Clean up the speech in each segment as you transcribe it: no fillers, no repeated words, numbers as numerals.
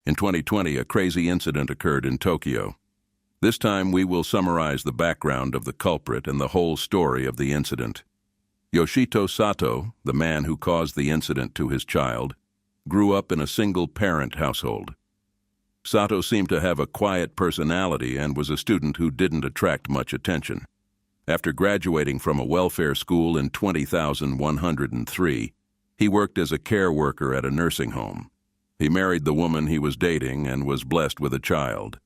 In 2020, a crazy incident occurred in Tokyo. This time we will summarize the background of the culprit and the whole story of the incident. Kito Sato, the man who caused the incident to his child, grew up in a single-parent household. Sato seemed to have a quiet personality and was a student who didn't attract much attention. After graduating from a welfare school in 20,103, he worked as a care worker at a nursing home. He married the woman he was dating and was blessed with a child.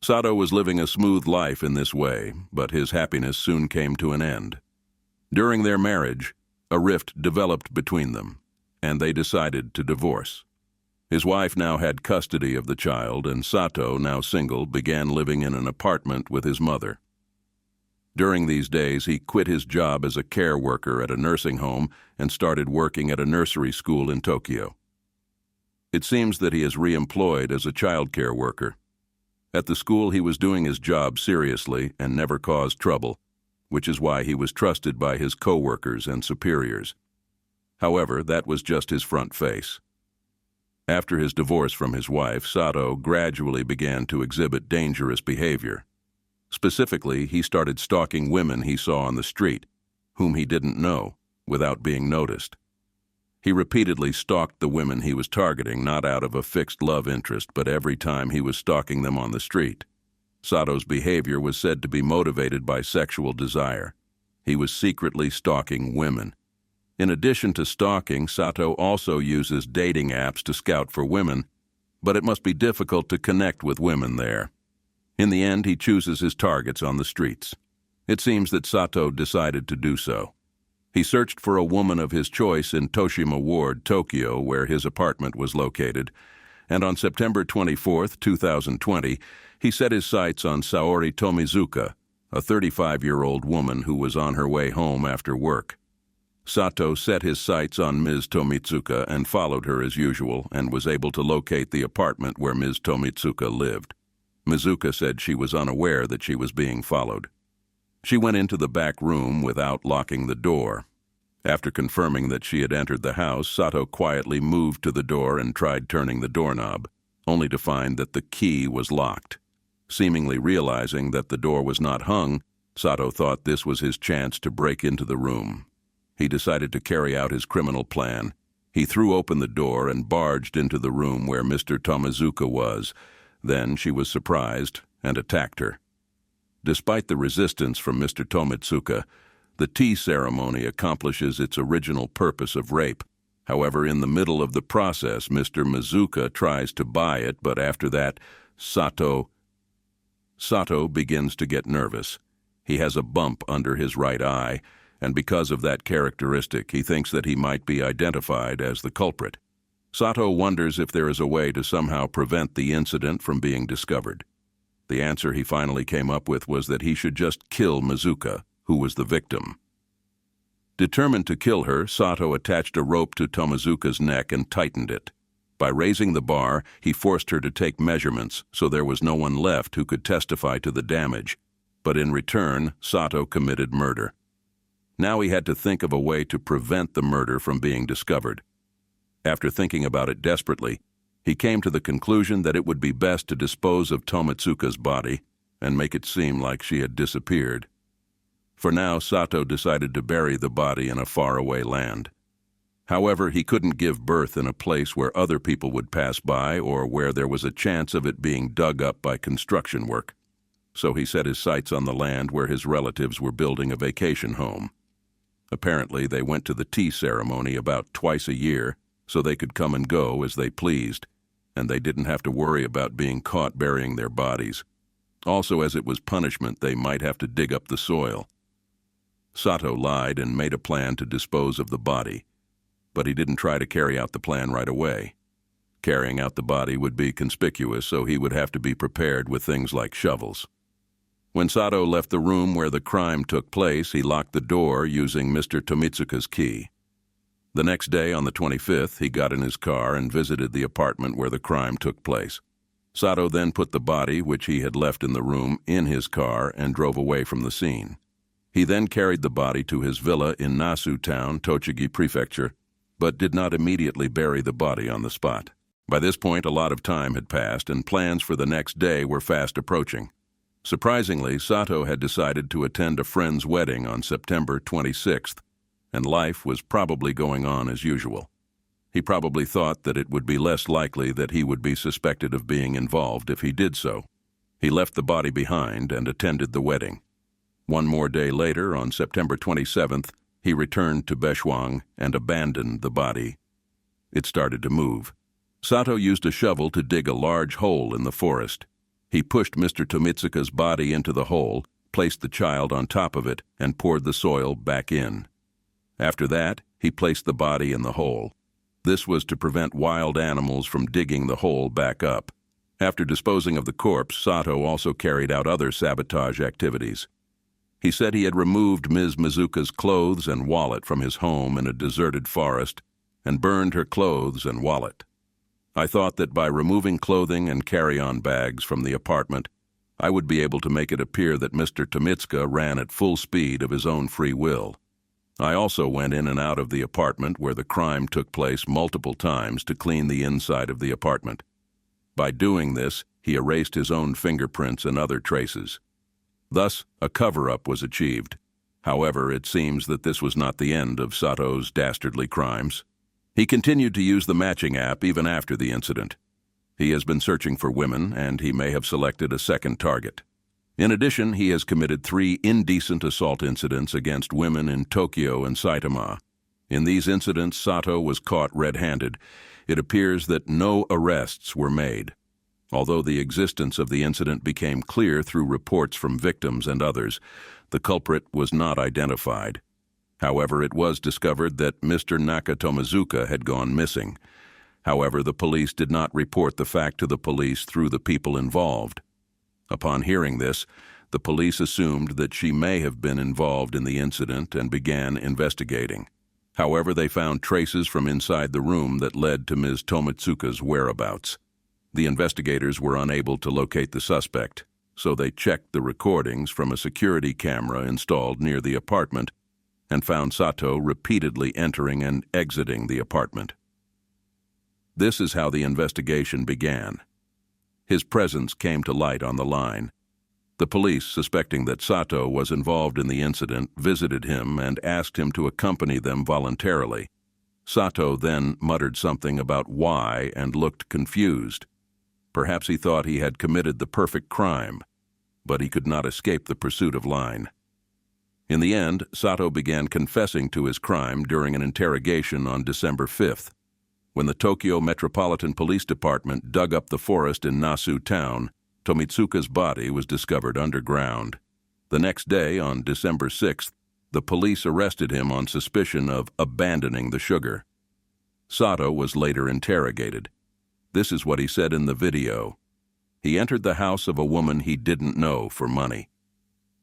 Sato was living a smooth life in this way, but his happiness soon came to an end. During their marriage, a rift developed between them, and they decided to divorce. His wife now had custody of the child, and Sato, now single, began living in an apartment with his mother. During these days, he quit his job as a care worker at a nursing home and started working at a nursery school in Tokyo. It seems that he is re-employed as a child care worker. At the school, he was doing his job seriously and never caused trouble, which is why he was trusted by his co-workers and superiors. However, that was just his front face. After his divorce from his wife, Sato gradually began to exhibit dangerous behavior. Specifically, he started stalking women he saw on the street, whom he didn't know, without being noticed. He repeatedly stalked the women he was targeting, not out of a fixed love interest, but every time he was stalking them on the street. Sato's behavior was said to be motivated by sexual desire. He was secretly stalking women. In addition to stalking, Sato also uses dating apps to scout for women, but it must be difficult to connect with women there. In the end, he chooses his targets on the streets. It seems that Sato decided to do so. He searched for a woman of his choice in Toshima Ward, Tokyo, where his apartment was located, and on September 24, 2020, he set his sights on Saori Tomizuka, a 35-year-old woman who was on her way home after work. Sato set his sights on Ms. Tomizuka and followed her as usual and was able to locate the apartment where Ms. Tomizuka lived. Mizuka said she was unaware that she was being followed. She went into the back room without locking the door. After confirming that she had entered the house, Sato quietly moved to the door and tried turning the doorknob, only to find that the key was locked. Seemingly realizing that the door was not hung, Sato thought this was his chance to break into the room. He decided to carry out his criminal plan. He threw open the door and barged into the room where Mr. Tomizuka was. Then she was surprised and attacked her. Despite the resistance from Mr. Tomizuka, the tea ceremony accomplishes its original purpose of rape. However, in the middle of the process, Mr. Mizuka tries to buy it, but after that, Sato begins to get nervous. He has a bump under his right eye, and because of that characteristic, he thinks that he might be identified as the culprit. Sato wonders if there is a way to somehow prevent the incident from being discovered. The answer he finally came up with was that he should just kill Mizuka, who was the victim. Determined to kill her, Sato attached a rope to Tomizuka's neck and tightened it. By raising the bar, he forced her to take measurements, so there was no one left who could testify to the damage. But in return, Sato committed murder. Now he had to think of a way to prevent the murder from being discovered. After thinking about it desperately, he came to the conclusion that it would be best to dispose of Tomizuka's body and make it seem like she had disappeared. For now, Sato decided to bury the body in a faraway land. However, he couldn't give birth in a place where other people would pass by or where there was a chance of it being dug up by construction work. So he set his sights on the land where his relatives were building a vacation home. Apparently, they went to the tea ceremony about twice a year, so they could come and go as they pleased, and they didn't have to worry about being caught burying their bodies. Also, as it was punishment, they might have to dig up the soil. Sato lied and made a plan to dispose of the body, but he didn't try to carry out the plan right away. Carrying out the body would be conspicuous, so he would have to be prepared with things like shovels. When Sato left the room where the crime took place, he locked the door using Mr. Tomizuka's key. The next day, on the 25th, he got in his car and visited the apartment where the crime took place. Sato then put the body, which he had left in the room, in his car and drove away from the scene. He then carried the body to his villa in Nasu Town, Tochigi Prefecture, but did not immediately bury the body on the spot. By this point, a lot of time had passed, and plans for the next day were fast approaching. Surprisingly, Sato had decided to attend a friend's wedding on September 26th, and life was probably going on as usual. He probably thought that it would be less likely that he would be suspected of being involved if he did so. He left the body behind and attended the wedding. One more day later, on September 27th, he returned to Bechuang and abandoned the body. It started to move. Sato used a shovel to dig a large hole in the forest. He pushed Mr. Tomitsuka's body into the hole, placed the child on top of it, and poured the soil back in. After that, he placed the body in the hole. This was to prevent wild animals from digging the hole back up. After disposing of the corpse, Sato also carried out other sabotage activities. He said he had removed Ms. Mizuka's clothes and wallet from his home in a deserted forest and burned her clothes and wallet. I thought that by removing clothing and carry-on bags from the apartment, I would be able to make it appear that Mr. Tomitsuka ran at full speed of his own free will. I also went in and out of the apartment where the crime took place multiple times to clean the inside of the apartment. By doing this, he erased his own fingerprints and other traces. Thus, a cover-up was achieved. However, it seems that this was not the end of Sato's dastardly crimes. He continued to use the matching app even after the incident. He has been searching for women, and he may have selected a second target. In addition, he has committed 3 indecent assault incidents against women in Tokyo and Saitama. In these incidents, Sato was caught red-handed. It appears that no arrests were made. Although the existence of the incident became clear through reports from victims and others, the culprit was not identified. However, it was discovered that Mr. Nakatomizuka had gone missing. However, the police did not report the fact to the police through the people involved. Upon hearing this, the police assumed that she may have been involved in the incident and began investigating. However, they found traces from inside the room that led to Ms. Tomitsuka's whereabouts. The investigators were unable to locate the suspect, so they checked the recordings from a security camera installed near the apartment and found Sato repeatedly entering and exiting the apartment. This is how the investigation began. His presence came to light on the line. The police, suspecting that Sato was involved in the incident, visited him and asked him to accompany them voluntarily. Sato then muttered something about why and looked confused. Perhaps he thought he had committed the perfect crime, but he could not escape the pursuit of line. In the end, Sato began confessing to his crime during an interrogation on December 5th. When the Tokyo Metropolitan Police Department dug up the forest in Nasu town, Tomitsuka's body was discovered underground. The next day, on December 6th, the police arrested him on suspicion of abandoning the sugar. Sato was later interrogated. This is what he said in the video. He entered the house of a woman he didn't know for money.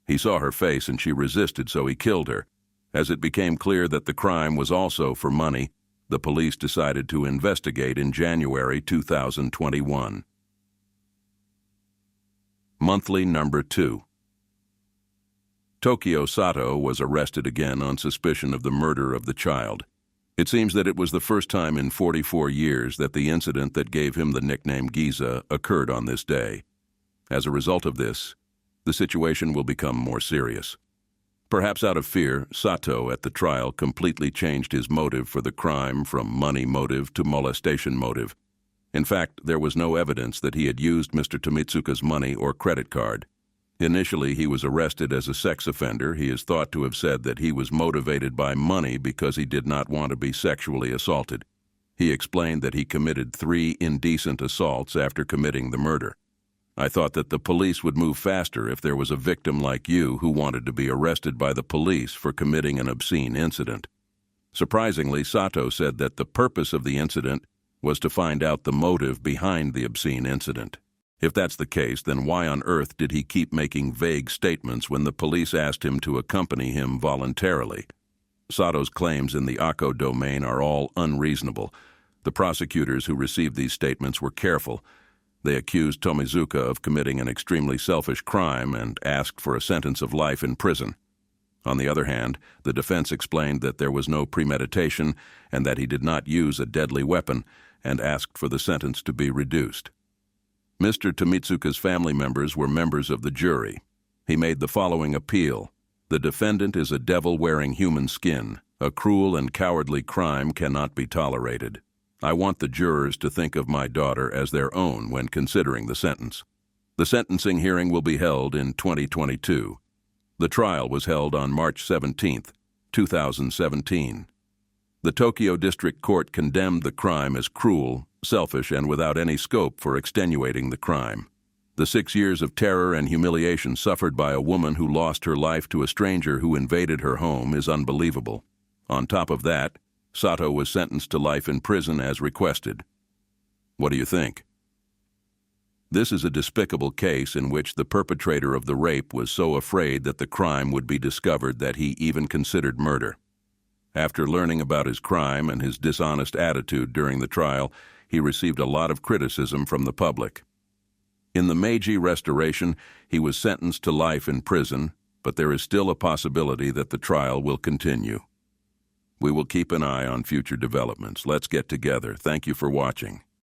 He saw her face and she resisted, so he killed her. As it became clear that the crime was also for money, the police decided to investigate in January 2021. Monthly number 2. Kito Sato was arrested again on suspicion of the murder of the child. It seems that it was the first time in 44 years that the incident that gave him the nickname Giza occurred on this day. As a result of this, the situation will become more serious. Perhaps out of fear, Sato at the trial completely changed his motive for the crime from money motive to molestation motive. In fact, there was no evidence that he had used Mr. Tomitsuka's money or credit card. Initially, he was arrested as a sex offender. He is thought to have said that he was motivated by money because he did not want to be sexually assaulted. He explained that he committed 3 indecent assaults after committing the murder. I thought that the police would move faster if there was a victim like you who wanted to be arrested by the police for committing an obscene incident. Surprisingly, Sato said that the purpose of the incident was to find out the motive behind the obscene incident. If that's the case, then why on earth did he keep making vague statements when the police asked him to accompany him voluntarily? Sato's claims in the Akko domain are all unreasonable. The prosecutors who received these statements were careful. They accused Tomizuka of committing an extremely selfish crime and asked for a sentence of life in prison. On the other hand, the defense explained that there was no premeditation and that he did not use a deadly weapon, and asked for the sentence to be reduced. Mr. Tomitsuka's family members were members of the jury. He made the following appeal. The defendant is a devil wearing human skin. A cruel and cowardly crime cannot be tolerated. I want the jurors to think of my daughter as their own when considering the sentence. The sentencing hearing will be held in 2022. The trial was held on March 17, 2017. The Tokyo District Court condemned the crime as cruel, selfish, and without any scope for extenuating the crime. The 6 years of terror and humiliation suffered by a woman who lost her life to a stranger who invaded her home is unbelievable. On top of that, Sato was sentenced to life in prison as requested. What do you think? This is a despicable case in which the perpetrator of the rape was so afraid that the crime would be discovered that he even considered murder. After learning about his crime and his dishonest attitude during the trial, he received a lot of criticism from the public. In the Meiji Restoration, he was sentenced to life in prison, but there is still a possibility that the trial will continue. We will keep an eye on future developments. Let's get together. Thank you for watching.